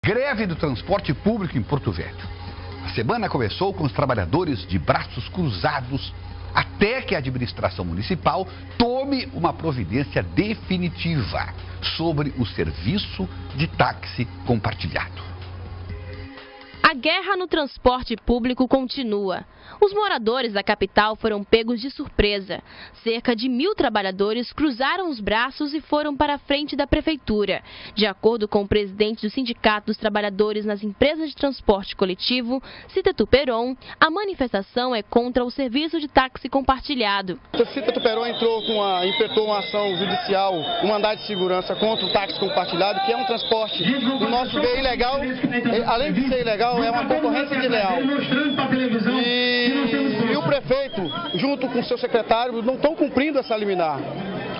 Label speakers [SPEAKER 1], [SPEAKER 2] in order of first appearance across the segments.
[SPEAKER 1] Greve do transporte público em Porto Velho. A semana começou com os trabalhadores de braços cruzados até que a administração municipal tome uma providência definitiva sobre o serviço de táxi compartilhado.
[SPEAKER 2] A guerra no transporte público continua. Os moradores da capital foram pegos de surpresa. Cerca de 1.000 trabalhadores cruzaram os braços e foram para a frente da prefeitura. De acordo com o presidente do Sindicato dos Trabalhadores nas Empresas de Transporte Coletivo, Cita Tuperon, a manifestação é contra o serviço de táxi compartilhado.
[SPEAKER 3] A Cita Tuperon impetrou uma ação judicial, um mandado de segurança contra o táxi compartilhado, que é um transporte do nosso meio ilegal. Além de ser ilegal, é uma concorrência desleal. E o prefeito, junto com o seu secretário, não estão cumprindo essa liminar.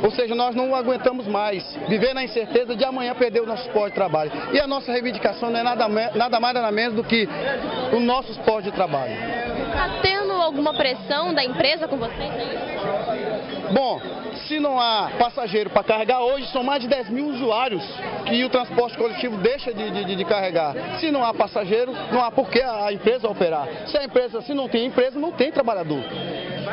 [SPEAKER 3] Ou seja, nós não aguentamos mais viver na incerteza de amanhã perder o nosso posto de trabalho. E a nossa reivindicação não é nada mais nada menos do que o nosso posto de trabalho.
[SPEAKER 2] Está tendo alguma pressão da empresa com vocês?
[SPEAKER 3] Bom, se não há passageiro para carregar, hoje são mais de 10.000 usuários que o transporte coletivo deixa de carregar. Se não há passageiro, não há por que a empresa operar. Se não tem empresa, não tem trabalhador.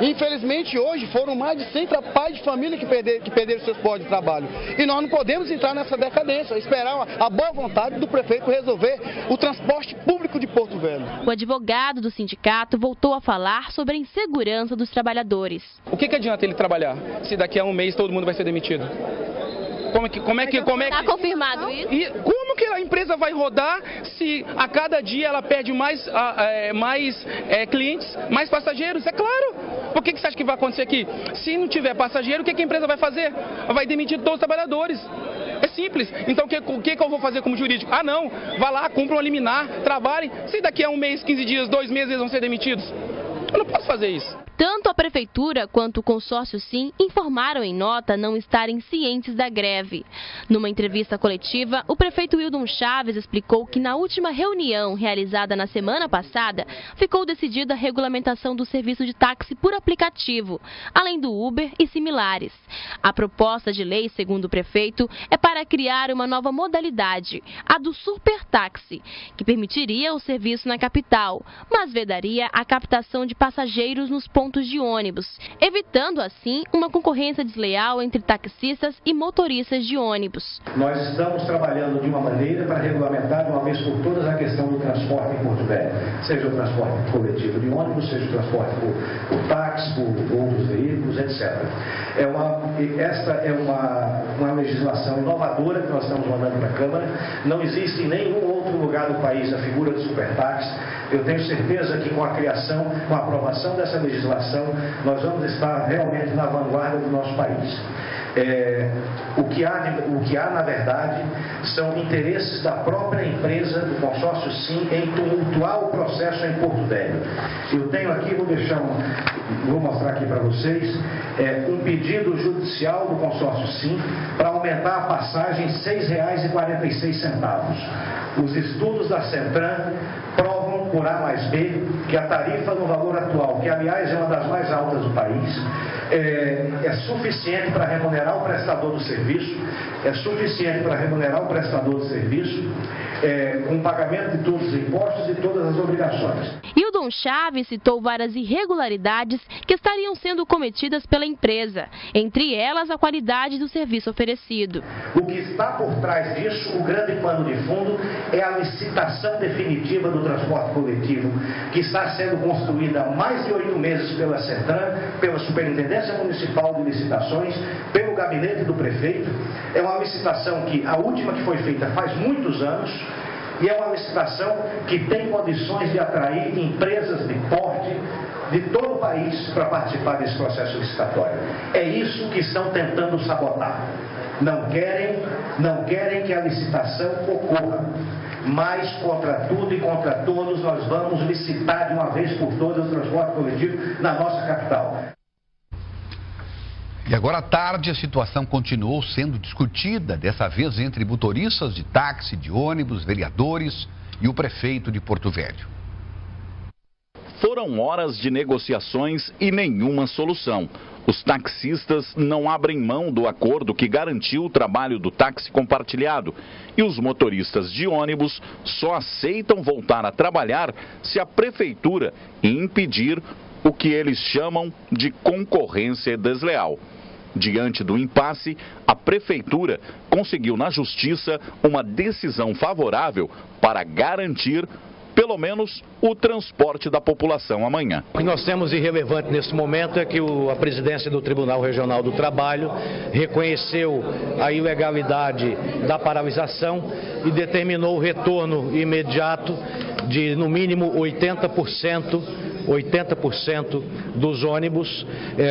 [SPEAKER 3] Infelizmente, hoje foram mais de 100 pais de família que perderam seus postos de trabalho. E nós não podemos entrar nessa decadência, esperar a boa vontade do prefeito resolver o transporte público de Porto Velho.
[SPEAKER 2] O advogado do sindicato voltou a falar sobre a insegurança dos trabalhadores.
[SPEAKER 4] O que adianta ele trabalhar se daqui a um mês todo mundo vai ser demitido?
[SPEAKER 2] Está confirmado isso?
[SPEAKER 4] E como que a empresa vai rodar se a cada dia ela perde mais clientes, mais passageiros? É claro. Por que você acha que vai acontecer aqui? Se não tiver passageiro, o que a empresa vai fazer? Vai demitir todos os trabalhadores. É simples. Então o que eu vou fazer como jurídico? Ah não, vá lá, cumpra uma liminar, trabalhe. Se daqui a um mês, 15 dias, 2 meses eles vão ser demitidos? Eu não posso fazer isso.
[SPEAKER 2] Tanto a prefeitura quanto o consórcio SIM informaram em nota não estarem cientes da greve. Numa entrevista coletiva, o prefeito Wildon Chaves explicou que na última reunião realizada na semana passada, ficou decidida a regulamentação do serviço de táxi por aplicativo, além do Uber e similares. A proposta de lei, segundo o prefeito, é para criar uma nova modalidade, a do supertáxi, que permitiria o serviço na capital, mas vedaria a captação de passageiros nos pontos de ônibus, evitando assim uma concorrência desleal entre taxistas e motoristas de ônibus.
[SPEAKER 5] Nós estamos trabalhando de uma maneira para regulamentar de uma vez por todas a questão do transporte em Porto Velho, seja o transporte coletivo de ônibus, seja o transporte por táxi, por outros veículos, etc. Esta é uma legislação inovadora que nós estamos mandando para a Câmara. Não existe em nenhum outro lugar do país a figura do supertáxi. Eu tenho certeza que com a criação, com a aprovação dessa legislação, nós vamos estar realmente na vanguarda do nosso país. O que há, na verdade, são interesses da própria empresa, do consórcio SIM, em tumultuar o processo em Porto Velho. Eu tenho aqui, vou mostrar aqui para vocês, um pedido judicial do consórcio SIM para aumentar a passagem R$ 6,46. Os estudos da Centran provam por A mais B que a tarifa no valor atual, que aliás é uma das mais altas do país, é suficiente para remunerar o prestador do serviço, com o pagamento de todos os impostos e todas as obrigações.
[SPEAKER 2] Wildon Chaves citou várias irregularidades que estariam sendo cometidas pela empresa, entre elas a qualidade do serviço oferecido.
[SPEAKER 5] O que está por trás disso, o grande pano de fundo, é a licitação definitiva do transporte coletivo, que está sendo construída há mais de 8 meses pela Centran, pela Superintendência Municipal de Licitações, pelo gabinete do prefeito. É uma licitação que, a última que foi feita faz muitos anos, e é uma licitação que tem condições de atrair empresas de porte de todo o país para participar desse processo licitatório. É isso que estão tentando sabotar. Não querem que a licitação ocorra. Mas contra tudo e contra todos nós vamos licitar de uma vez por todas o transporte coletivo na nossa capital.
[SPEAKER 1] E agora à tarde a situação continuou sendo discutida, dessa vez entre motoristas de táxi, de ônibus, vereadores e o prefeito de Porto Velho.
[SPEAKER 6] Foram horas de negociações e nenhuma solução. Os taxistas não abrem mão do acordo que garantiu o trabalho do táxi compartilhado e os motoristas de ônibus só aceitam voltar a trabalhar se a prefeitura impedir o que eles chamam de concorrência desleal. Diante do impasse, a prefeitura conseguiu na justiça uma decisão favorável para garantir pelo menos o transporte da população amanhã.
[SPEAKER 5] O que nós temos de relevante nesse momento é que a presidência do Tribunal Regional do Trabalho reconheceu a ilegalidade da paralisação e determinou o retorno imediato de no mínimo 80% dos ônibus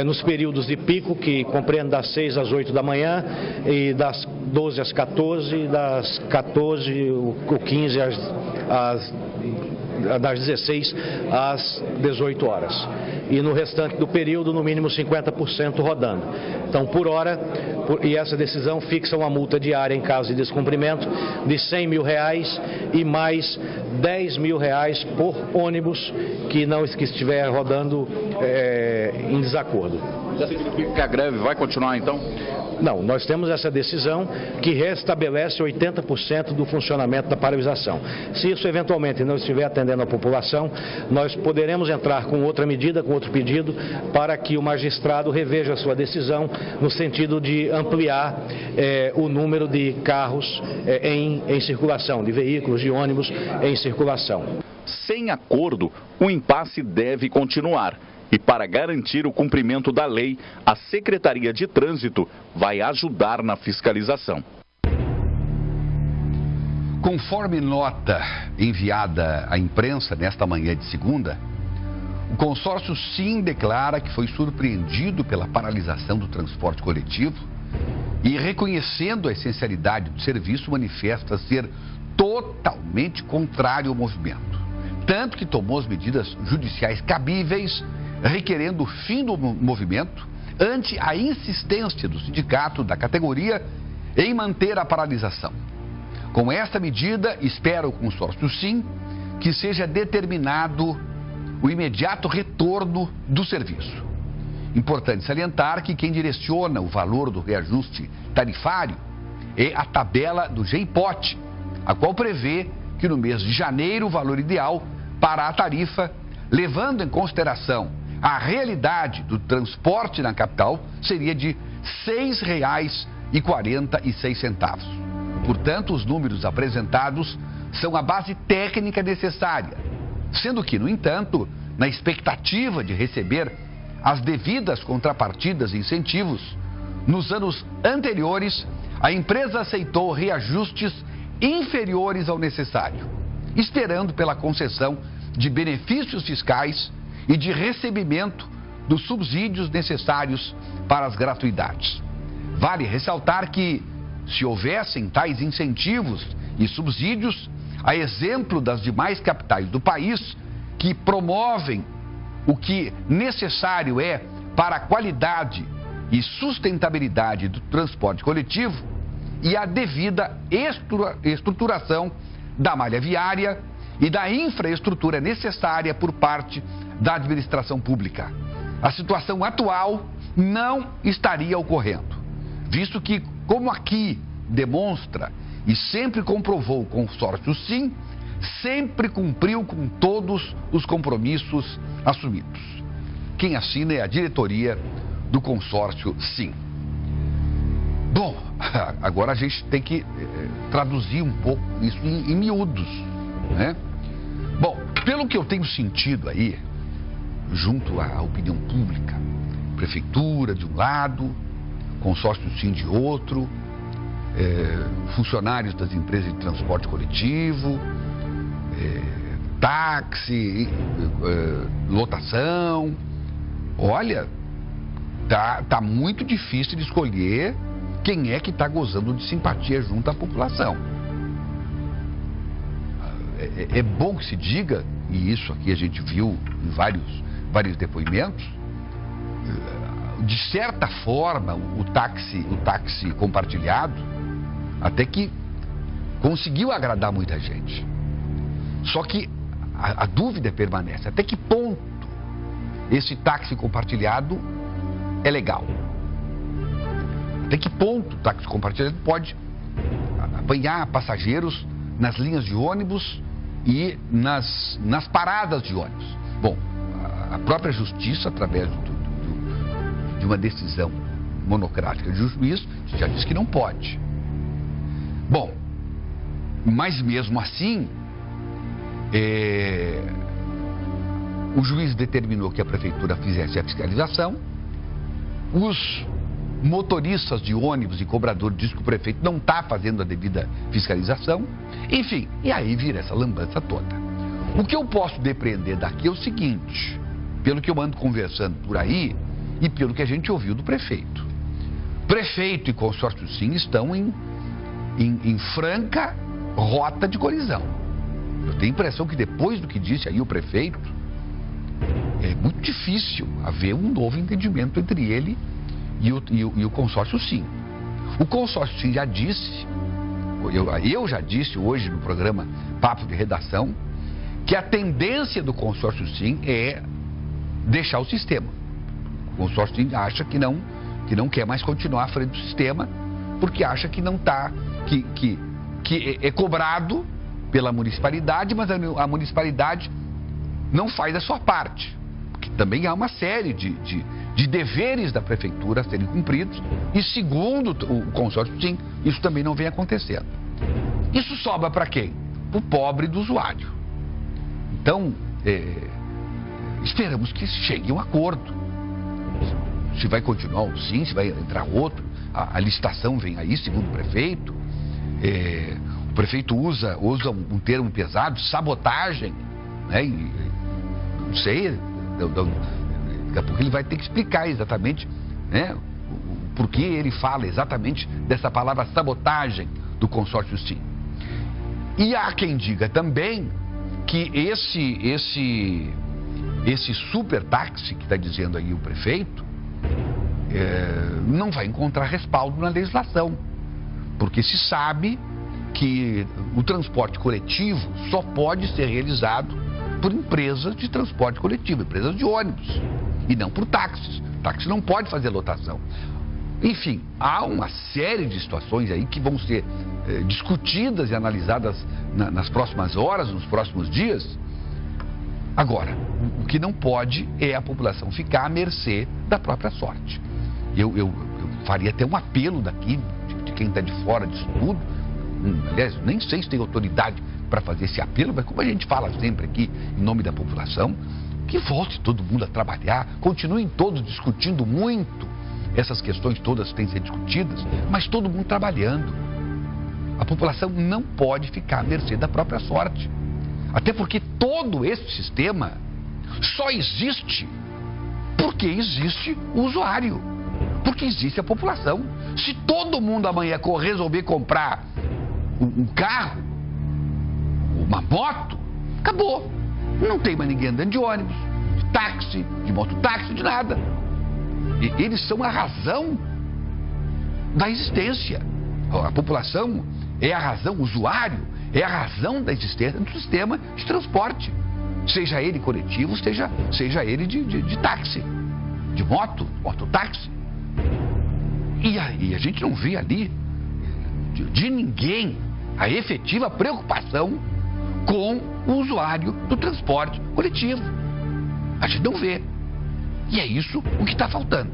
[SPEAKER 5] nos períodos de pico, que compreende das 6 às 8 da manhã, e das 12 às 14, e das 14 ou 15 das 16 às 18 horas. E no restante do período, no mínimo 50% rodando. Então, por hora, e essa decisão fixa uma multa diária em caso de descumprimento de R$100 mil e mais R$10 mil por ônibus que estiver rodando em desacordo.
[SPEAKER 6] Já significa que a greve vai continuar então?
[SPEAKER 5] Não, nós temos essa decisão que restabelece 80% do funcionamento da paralisação. Se isso eventualmente não estiver atendendo a população, nós poderemos entrar com outra medida, com outro pedido, para que o magistrado reveja a sua decisão no sentido de ampliar o número de carros em circulação, de veículos, de ônibus em circulação.
[SPEAKER 6] Sem acordo, o impasse deve continuar. E para garantir o cumprimento da lei, a Secretaria de Trânsito vai ajudar na fiscalização.
[SPEAKER 1] Conforme nota enviada à imprensa nesta manhã de segunda, o consórcio SIM declara que foi surpreendido pela paralisação do transporte coletivo e, reconhecendo a essencialidade do serviço, manifesta ser totalmente contrário ao movimento. Tanto que tomou as medidas judiciais cabíveis, requerendo o fim do movimento ante a insistência do sindicato da categoria em manter a paralisação. Com esta medida, espera o consórcio SIM que seja determinado o imediato retorno do serviço. Importante salientar que quem direciona o valor do reajuste tarifário é a tabela do GEIPOT, a qual prevê que no mês de janeiro o valor ideal para a tarifa, levando em consideração a realidade do transporte na capital, seria de R$ 6,46. Portanto, os números apresentados são a base técnica necessária, sendo que, no entanto, na expectativa de receber as devidas contrapartidas e incentivos, nos anos anteriores, a empresa aceitou reajustes inferiores ao necessário, esperando pela concessão de benefícios fiscais e de recebimento dos subsídios necessários para as gratuidades. Vale ressaltar que, se houvessem tais incentivos e subsídios, a exemplo das demais capitais do país, que promovem o que necessário é para a qualidade e sustentabilidade do transporte coletivo e a devida estruturação da malha viária e da infraestrutura necessária por parte da administração pública. A situação atual não estaria ocorrendo, visto que, como aqui demonstra e sempre comprovou o consórcio SIM, sempre cumpriu com todos os compromissos assumidos. Quem assina é a diretoria do consórcio SIM. Bom, agora a gente tem que traduzir um pouco isso em miúdos, né? Bom, pelo que eu tenho sentido aí, junto à opinião pública, prefeitura de um lado, consórcio SIM de outro, funcionários das empresas de transporte coletivo, táxi, lotação. Olha, tá muito difícil de escolher quem é que está gozando de simpatia junto à população. É bom que se diga, e isso aqui a gente viu em vários depoimentos, de certa forma o táxi compartilhado até que conseguiu agradar muita gente. Só que a dúvida permanece, até que ponto esse táxi compartilhado é legal? Até que ponto o táxi compartilhado pode apanhar passageiros nas linhas de ônibus e nas paradas de ônibus? Bom, a própria justiça, através de uma decisão monocrática de juiz, já disse que não pode. Bom, mas mesmo assim, o juiz determinou que a prefeitura fizesse a fiscalização. Os motoristas de ônibus e cobrador dizem que o prefeito não está fazendo a devida fiscalização. Enfim, e aí vira essa lambança toda. O que eu posso depreender daqui é o seguinte, pelo que eu ando conversando por aí e pelo que a gente ouviu do prefeito. Prefeito e consórcio sim estão em franca rota de colisão. Eu tenho a impressão que depois do que disse aí o prefeito, é muito difícil haver um novo entendimento entre ele e o consórcio sim. O consórcio sim já disse, eu já disse hoje no programa Papo de Redação, que a tendência do consórcio sim é deixar o sistema. O consórcio sim acha que não quer mais continuar à frente do sistema, porque acha que não está, que é cobrado pela municipalidade, mas a municipalidade não faz a sua parte. Porque também há uma série de deveres da prefeitura a serem cumpridos e, segundo o consórcio sim, isso também não vem acontecendo. Isso sobra para quem? Para o pobre do usuário. Então, esperamos que chegue a um acordo. Se vai continuar um sim, se vai entrar outro, a licitação vem aí, segundo o prefeito. O prefeito usa um termo pesado, sabotagem, né? Não sei, daqui a pouco ele vai ter que explicar exatamente, né, o porquê ele fala exatamente dessa palavra sabotagem do consórcio sim. E há quem diga também que esse super táxi que está dizendo aí o prefeito não vai encontrar respaldo na legislação, porque se sabe que o transporte coletivo só pode ser realizado por empresas de transporte coletivo, empresas de ônibus, e não por táxis. O táxi não pode fazer lotação. Enfim, há uma série de situações aí que vão ser discutidas e analisadas nas próximas horas, nos próximos dias. Agora, o que não pode é a população ficar à mercê da própria sorte. Eu faria até um apelo daqui, de quem está de fora disso tudo. Aliás, nem sei se tem autoridade para fazer esse apelo, mas como a gente fala sempre aqui em nome da população, que volte todo mundo a trabalhar, continuem todos discutindo muito essas questões todas que têm que ser discutidas, mas todo mundo trabalhando. A população não pode ficar à mercê da própria sorte. Até porque todo esse sistema só existe porque existe o usuário, porque existe a população. Se todo mundo amanhã resolver comprar um carro, uma moto, acabou. Não tem mais ninguém andando de ônibus, de táxi, de mototáxi, de nada. E eles são a razão da existência. A população é a razão, o usuário é a razão da existência do sistema de transporte. Seja ele coletivo, seja ele de táxi, de mototáxi. E a gente não vê ali de ninguém a efetiva preocupação com o usuário do transporte coletivo. A gente não vê. E é isso o que está faltando.